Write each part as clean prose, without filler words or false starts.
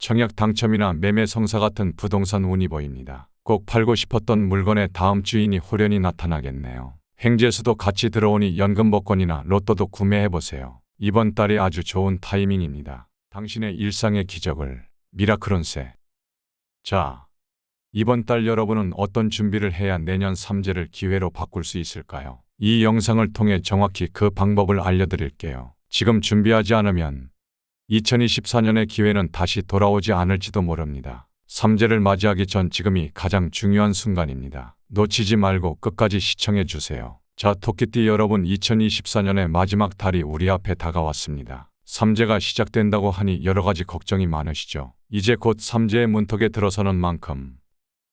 청약 당첨이나 매매 성사 같은 부동산 운이 보입니다. 꼭 팔고 싶었던 물건의 다음 주인이 호련히 나타나겠네요. 행제수도 같이 들어오니 연금 복권이나 로또도 구매해보세요. 이번 달이 아주 좋은 타이밍입니다. 당신의 일상의 기적을 미라클 운세. 자, 이번 달 여러분은 어떤 준비를 해야 내년 삼재를 기회로 바꿀 수 있을까요? 이 영상을 통해 정확히 그 방법을 알려드릴게요. 지금 준비하지 않으면 2024년의 기회는 다시 돌아오지 않을지도 모릅니다. 삼재를 맞이하기 전 지금이 가장 중요한 순간입니다. 놓치지 말고 끝까지 시청해 주세요. 자, 토끼띠 여러분, 2024년의 마지막 달이 우리 앞에 다가왔습니다. 삼재가 시작된다고 하니 여러 가지 걱정이 많으시죠? 이제 곧 삼재의 문턱에 들어서는 만큼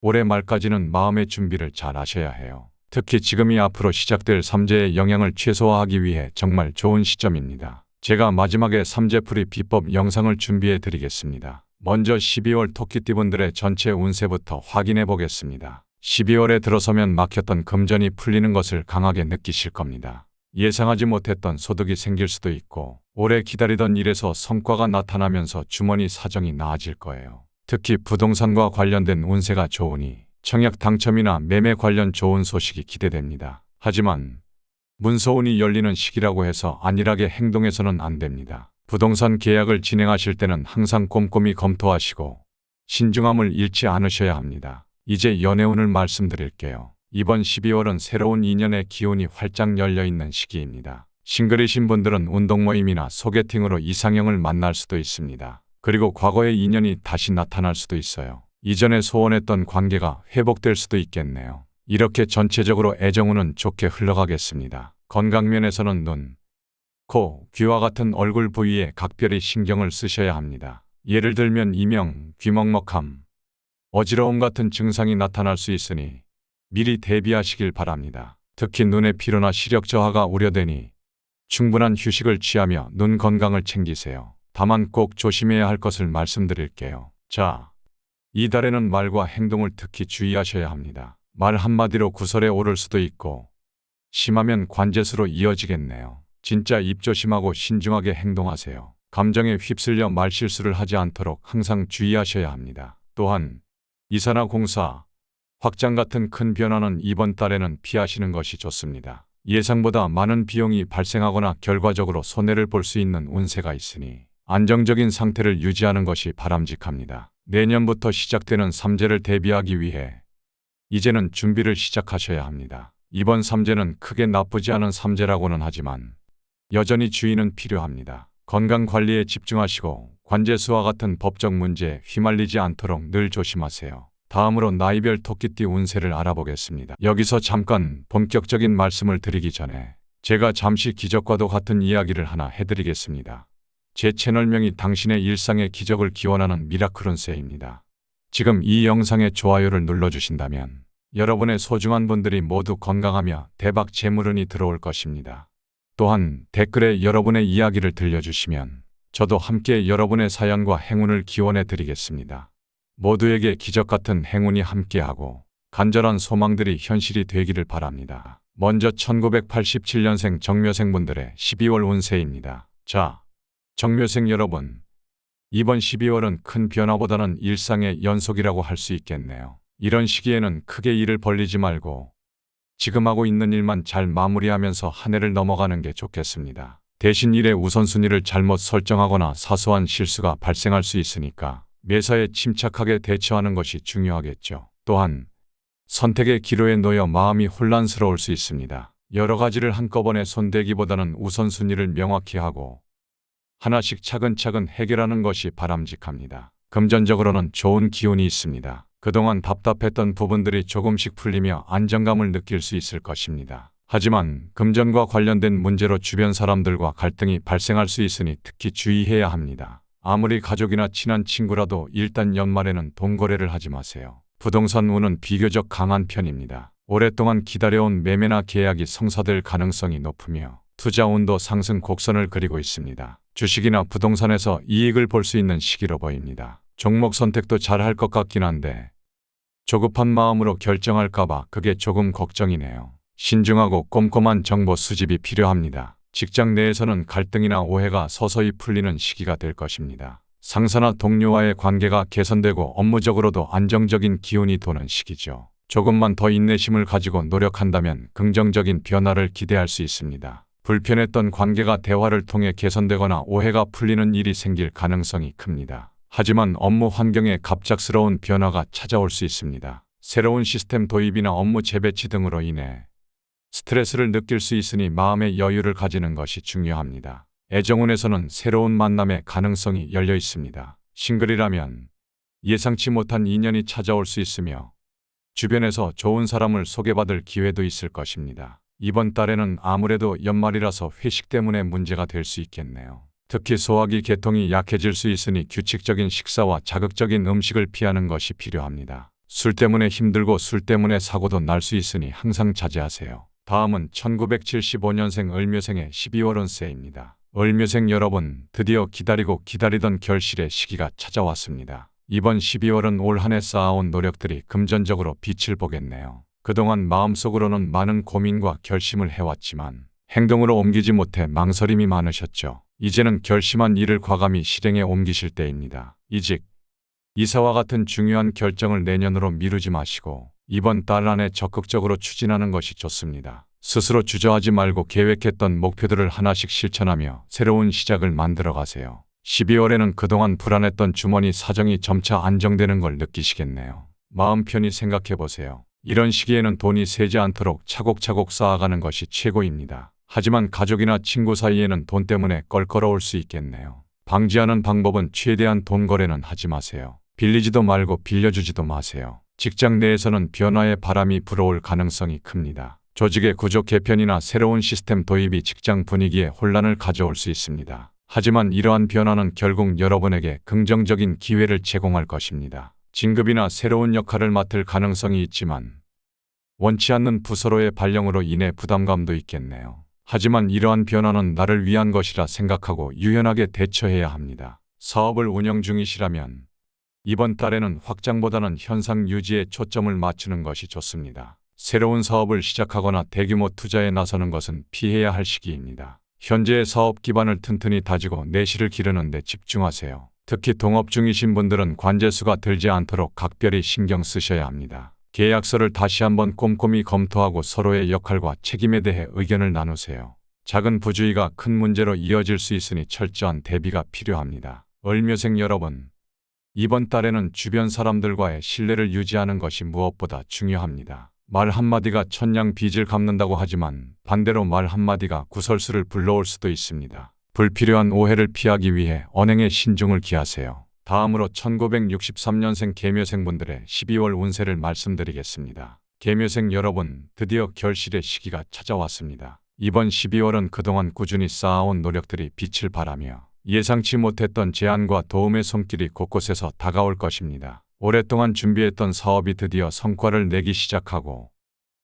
올해 말까지는 마음의 준비를 잘 하셔야 해요. 특히 지금이 앞으로 시작될 삼재의 영향을 최소화하기 위해 정말 좋은 시점입니다. 제가 마지막에 삼재풀이 비법 영상을 준비해 드리겠습니다. 먼저 12월 토끼띠분들의 전체 운세부터 확인해 보겠습니다. 12월에 들어서면 막혔던 금전이 풀리는 것을 강하게 느끼실 겁니다. 예상하지 못했던 소득이 생길 수도 있고 오래 기다리던 일에서 성과가 나타나면서 주머니 사정이 나아질 거예요. 특히 부동산과 관련된 운세가 좋으니 청약 당첨이나 매매 관련 좋은 소식이 기대됩니다. 하지만 문서운이 열리는 시기라고 해서 안일하게 행동해서는 안 됩니다. 부동산 계약을 진행하실 때는 항상 꼼꼼히 검토하시고 신중함을 잃지 않으셔야 합니다. 이제 연애운을 말씀드릴게요. 이번 12월은 새로운 인연의 기운이 활짝 열려있는 시기입니다. 싱글이신 분들은 운동 모임이나 소개팅으로 이상형을 만날 수도 있습니다. 그리고 과거의 인연이 다시 나타날 수도 있어요. 이전에 소원했던 관계가 회복될 수도 있겠네요. 이렇게 전체적으로 애정운은 좋게 흘러가겠습니다. 건강면에서는 눈, 코, 귀와 같은 얼굴 부위에 각별히 신경을 쓰셔야 합니다. 예를 들면 이명, 귀먹먹함, 어지러움 같은 증상이 나타날 수 있으니 미리 대비하시길 바랍니다. 특히 눈의 피로나 시력 저하가 우려되니 충분한 휴식을 취하며 눈 건강을 챙기세요. 다만 꼭 조심해야 할 것을 말씀드릴게요. 자, 이 달에는 말과 행동을 특히 주의하셔야 합니다. 말 한마디로 구설에 오를 수도 있고 심하면 관제수로 이어지겠네요. 진짜 입조심하고 신중하게 행동하세요. 감정에 휩쓸려 말실수를 하지 않도록 항상 주의하셔야 합니다. 또한 이사나 공사, 확장 같은 큰 변화는 이번 달에는 피하시는 것이 좋습니다. 예상보다 많은 비용이 발생하거나 결과적으로 손해를 볼 수 있는 운세가 있으니 안정적인 상태를 유지하는 것이 바람직합니다. 내년부터 시작되는 삼재를 대비하기 위해 이제는 준비를 시작하셔야 합니다. 이번 삼재는 크게 나쁘지 않은 삼재라고는 하지만 여전히 주의는 필요합니다. 건강관리에 집중하시고 관제수와 같은 법적 문제에 휘말리지 않도록 늘 조심하세요. 다음으로 나이별 토끼띠 운세를 알아보겠습니다. 여기서 잠깐 본격적인 말씀을 드리기 전에 제가 잠시 기적과도 같은 이야기를 하나 해드리겠습니다. 제 채널명이 당신의 일상의 기적을 기원하는 미라클 운세입니다. 지금 이 영상에 좋아요를 눌러주신다면 여러분의 소중한 분들이 모두 건강하며 대박 재물운이 들어올 것입니다. 또한 댓글에 여러분의 이야기를 들려주시면 저도 함께 여러분의 사연과 행운을 기원해 드리겠습니다. 모두에게 기적같은 행운이 함께하고 간절한 소망들이 현실이 되기를 바랍니다. 먼저 1987년생 정묘생분들의 12월 운세입니다. 자, 정묘생 여러분, 이번 12월은 큰 변화보다는 일상의 연속이라고 할 수 있겠네요. 이런 시기에는 크게 일을 벌리지 말고 지금 하고 있는 일만 잘 마무리하면서 한 해를 넘어가는 게 좋겠습니다. 대신 일의 우선순위를 잘못 설정하거나 사소한 실수가 발생할 수 있으니까 매사에 침착하게 대처하는 것이 중요하겠죠. 또한 선택의 기로에 놓여 마음이 혼란스러울 수 있습니다. 여러 가지를 한꺼번에 손대기보다는 우선순위를 명확히 하고 하나씩 차근차근 해결하는 것이 바람직합니다. 금전적으로는 좋은 기운이 있습니다. 그동안 답답했던 부분들이 조금씩 풀리며 안정감을 느낄 수 있을 것입니다. 하지만 금전과 관련된 문제로 주변 사람들과 갈등이 발생할 수 있으니 특히 주의해야 합니다. 아무리 가족이나 친한 친구라도 일단 연말에는 돈 거래를 하지 마세요. 부동산 운은 비교적 강한 편입니다. 오랫동안 기다려온 매매나 계약이 성사될 가능성이 높으며 투자 운도 상승 곡선을 그리고 있습니다. 주식이나 부동산에서 이익을 볼 수 있는 시기로 보입니다. 종목 선택도 잘 할 것 같긴 한데 조급한 마음으로 결정할까봐 그게 조금 걱정이네요. 신중하고 꼼꼼한 정보 수집이 필요합니다. 직장 내에서는 갈등이나 오해가 서서히 풀리는 시기가 될 것입니다. 상사나 동료와의 관계가 개선되고 업무적으로도 안정적인 기운이 도는 시기죠. 조금만 더 인내심을 가지고 노력한다면 긍정적인 변화를 기대할 수 있습니다. 불편했던 관계가 대화를 통해 개선되거나 오해가 풀리는 일이 생길 가능성이 큽니다. 하지만 업무 환경에 갑작스러운 변화가 찾아올 수 있습니다. 새로운 시스템 도입이나 업무 재배치 등으로 인해 스트레스를 느낄 수 있으니 마음의 여유를 가지는 것이 중요합니다. 애정운에서는 새로운 만남의 가능성이 열려 있습니다. 싱글이라면 예상치 못한 인연이 찾아올 수 있으며 주변에서 좋은 사람을 소개받을 기회도 있을 것입니다. 이번 달에는 아무래도 연말이라서 회식 때문에 문제가 될 수 있겠네요. 특히 소화기 계통이 약해질 수 있으니 규칙적인 식사와 자극적인 음식을 피하는 것이 필요합니다. 술 때문에 힘들고 술 때문에 사고도 날 수 있으니 항상 자제하세요. 다음은 1975년생 을묘생의 12월 운세입니다. 을묘생 여러분, 드디어 기다리고 기다리던 결실의 시기가 찾아왔습니다. 이번 12월은 올 한 해 쌓아온 노력들이 금전적으로 빛을 보겠네요. 그동안 마음속으로는 많은 고민과 결심을 해왔지만 행동으로 옮기지 못해 망설임이 많으셨죠. 이제는 결심한 일을 과감히 실행에 옮기실 때입니다. 이직, 이사와 같은 중요한 결정을 내년으로 미루지 마시고 이번 달 안에 적극적으로 추진하는 것이 좋습니다. 스스로 주저하지 말고 계획했던 목표들을 하나씩 실천하며 새로운 시작을 만들어 가세요. 12월에는 그동안 불안했던 주머니 사정이 점차 안정되는 걸 느끼시겠네요. 마음 편히 생각해 보세요. 이런 시기에는 돈이 새지 않도록 차곡차곡 쌓아가는 것이 최고입니다. 하지만 가족이나 친구 사이에는 돈 때문에 껄끄러울 수 있겠네요. 방지하는 방법은 최대한 돈 거래는 하지 마세요. 빌리지도 말고 빌려주지도 마세요. 직장 내에서는 변화의 바람이 불어올 가능성이 큽니다. 조직의 구조 개편이나 새로운 시스템 도입이 직장 분위기에 혼란을 가져올 수 있습니다. 하지만 이러한 변화는 결국 여러분에게 긍정적인 기회를 제공할 것입니다. 진급이나 새로운 역할을 맡을 가능성이 있지만 원치 않는 부서로의 발령으로 인해 부담감도 있겠네요. 하지만 이러한 변화는 나를 위한 것이라 생각하고 유연하게 대처해야 합니다. 사업을 운영 중이시라면 이번 달에는 확장보다는 현상 유지에 초점을 맞추는 것이 좋습니다. 새로운 사업을 시작하거나 대규모 투자에 나서는 것은 피해야 할 시기입니다. 현재의 사업 기반을 튼튼히 다지고 내실을 기르는 데 집중하세요. 특히 동업 중이신 분들은 관재수가 들지 않도록 각별히 신경 쓰셔야 합니다. 계약서를 다시 한번 꼼꼼히 검토하고 서로의 역할과 책임에 대해 의견을 나누세요. 작은 부주의가 큰 문제로 이어질 수 있으니 철저한 대비가 필요합니다. 을묘생 여러분, 이번 달에는 주변 사람들과의 신뢰를 유지하는 것이 무엇보다 중요합니다. 말 한마디가 천냥 빚을 갚는다고 하지만 반대로 말 한마디가 구설수를 불러올 수도 있습니다. 불필요한 오해를 피하기 위해 언행에 신중을 기하세요. 다음으로 1963년생 계묘생분들의 12월 운세를 말씀드리겠습니다. 계묘생 여러분, 드디어 결실의 시기가 찾아왔습니다. 이번 12월은 그동안 꾸준히 쌓아온 노력들이 빛을 발하며 예상치 못했던 제안과 도움의 손길이 곳곳에서 다가올 것입니다. 오랫동안 준비했던 사업이 드디어 성과를 내기 시작하고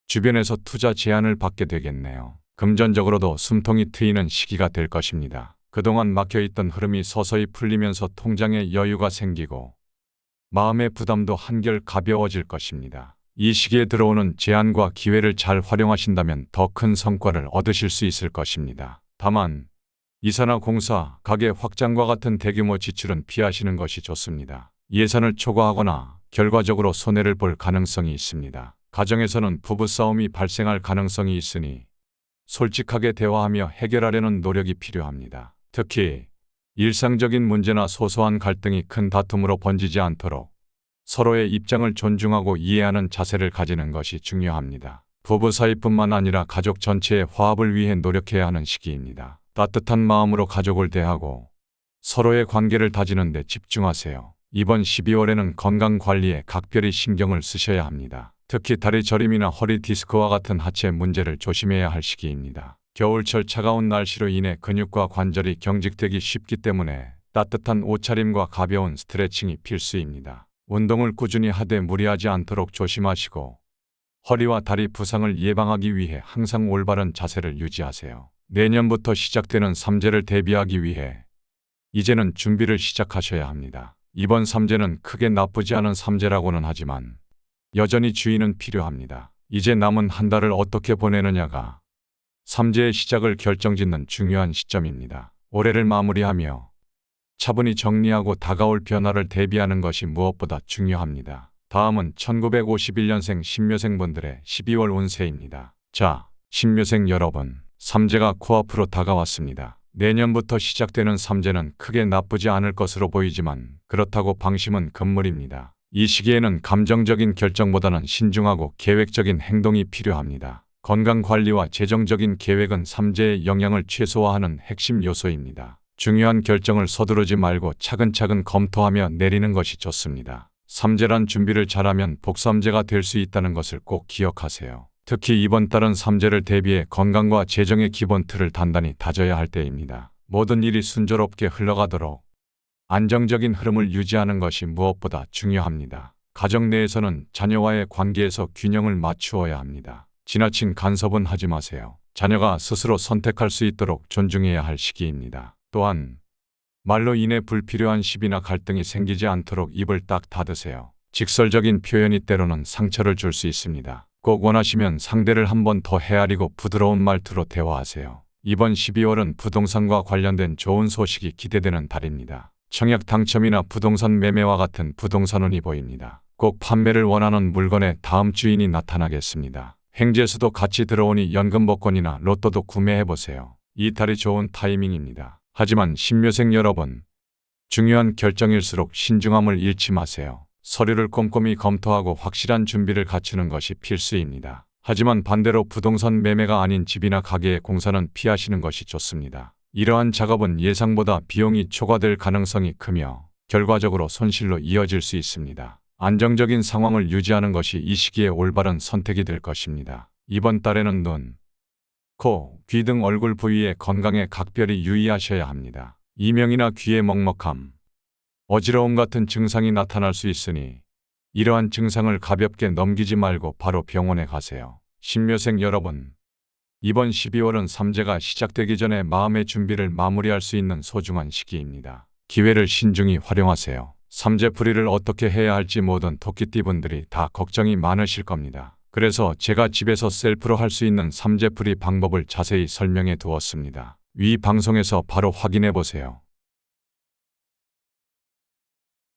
주변에서 투자 제안을 받게 되겠네요. 금전적으로도 숨통이 트이는 시기가 될 것입니다. 그동안 막혀있던 흐름이 서서히 풀리면서 통장에 여유가 생기고 마음의 부담도 한결 가벼워질 것입니다. 이 시기에 들어오는 제안과 기회를 잘 활용하신다면 더 큰 성과를 얻으실 수 있을 것입니다. 다만 이사나 공사, 가게 확장과 같은 대규모 지출은 피하시는 것이 좋습니다. 예산을 초과하거나 결과적으로 손해를 볼 가능성이 있습니다. 가정에서는 부부싸움이 발생할 가능성이 있으니 솔직하게 대화하며 해결하려는 노력이 필요합니다. 특히 일상적인 문제나 소소한 갈등이 큰 다툼으로 번지지 않도록 서로의 입장을 존중하고 이해하는 자세를 가지는 것이 중요합니다. 부부 사이뿐만 아니라 가족 전체의 화합을 위해 노력해야 하는 시기입니다. 따뜻한 마음으로 가족을 대하고 서로의 관계를 다지는 데 집중하세요. 이번 12월에는 건강관리에 각별히 신경을 쓰셔야 합니다. 특히 다리 저림이나 허리 디스크와 같은 하체 문제를 조심해야 할 시기입니다. 겨울철 차가운 날씨로 인해 근육과 관절이 경직되기 쉽기 때문에 따뜻한 옷차림과 가벼운 스트레칭이 필수입니다. 운동을 꾸준히 하되 무리하지 않도록 조심하시고 허리와 다리 부상을 예방하기 위해 항상 올바른 자세를 유지하세요. 내년부터 시작되는 삼재를 대비하기 위해 이제는 준비를 시작하셔야 합니다. 이번 삼재는 크게 나쁘지 않은 삼재라고는 하지만 여전히 주의는 필요합니다. 이제 남은 한 달을 어떻게 보내느냐가 삼재의 시작을 결정짓는 중요한 시점입니다. 올해를 마무리하며 차분히 정리하고 다가올 변화를 대비하는 것이 무엇보다 중요합니다. 다음은 1951년생 신묘생분들의 12월 운세입니다. 자, 신묘생 여러분, 삼재가 코앞으로 다가왔습니다. 내년부터 시작되는 삼재는 크게 나쁘지 않을 것으로 보이지만 그렇다고 방심은 금물입니다. 이 시기에는 감정적인 결정보다는 신중하고 계획적인 행동이 필요합니다. 건강관리와 재정적인 계획은 삼재의 영향을 최소화하는 핵심 요소입니다. 중요한 결정을 서두르지 말고 차근차근 검토하며 내리는 것이 좋습니다. 삼재란 준비를 잘하면 복삼재가 될 수 있다는 것을 꼭 기억하세요. 특히 이번 달은 삼재를 대비해 건강과 재정의 기본 틀을 단단히 다져야 할 때입니다. 모든 일이 순조롭게 흘러가도록 안정적인 흐름을 유지하는 것이 무엇보다 중요합니다. 가정 내에서는 자녀와의 관계에서 균형을 맞추어야 합니다. 지나친 간섭은 하지 마세요. 자녀가 스스로 선택할 수 있도록 존중해야 할 시기입니다. 또한 말로 인해 불필요한 시비나 갈등이 생기지 않도록 입을 딱 닫으세요. 직설적인 표현이 때로는 상처를 줄 수 있습니다. 꼭 원하시면 상대를 한 번 더 헤아리고 부드러운 말투로 대화하세요. 이번 12월은 부동산과 관련된 좋은 소식이 기대되는 달입니다. 청약 당첨이나 부동산 매매와 같은 부동산 운이 보입니다. 꼭 판매를 원하는 물건의 다음 주인이 나타나겠습니다. 행재수도 같이 들어오니 연금 복권이나 로또도 구매해보세요. 이 달이 좋은 타이밍입니다. 하지만 신묘생 여러분, 중요한 결정일수록 신중함을 잃지 마세요. 서류를 꼼꼼히 검토하고 확실한 준비를 갖추는 것이 필수입니다. 하지만 반대로 부동산 매매가 아닌 집이나 가게의 공사는 피하시는 것이 좋습니다. 이러한 작업은 예상보다 비용이 초과될 가능성이 크며 결과적으로 손실로 이어질 수 있습니다. 안정적인 상황을 유지하는 것이 이 시기에 올바른 선택이 될 것입니다. 이번 달에는 눈, 코, 귀 등 얼굴 부위의 건강에 각별히 유의하셔야 합니다. 이명이나 귀의 먹먹함, 어지러움 같은 증상이 나타날 수 있으니 이러한 증상을 가볍게 넘기지 말고 바로 병원에 가세요. 신묘생 여러분, 이번 12월은 삼재가 시작되기 전에 마음의 준비를 마무리할 수 있는 소중한 시기입니다. 기회를 신중히 활용하세요. 삼재풀이를 어떻게 해야 할지 모든 토끼띠분들이 다 걱정이 많으실 겁니다. 그래서 제가 집에서 셀프로 할 수 있는 삼재풀이 방법을 자세히 설명해 두었습니다. 위 방송에서 바로 확인해 보세요.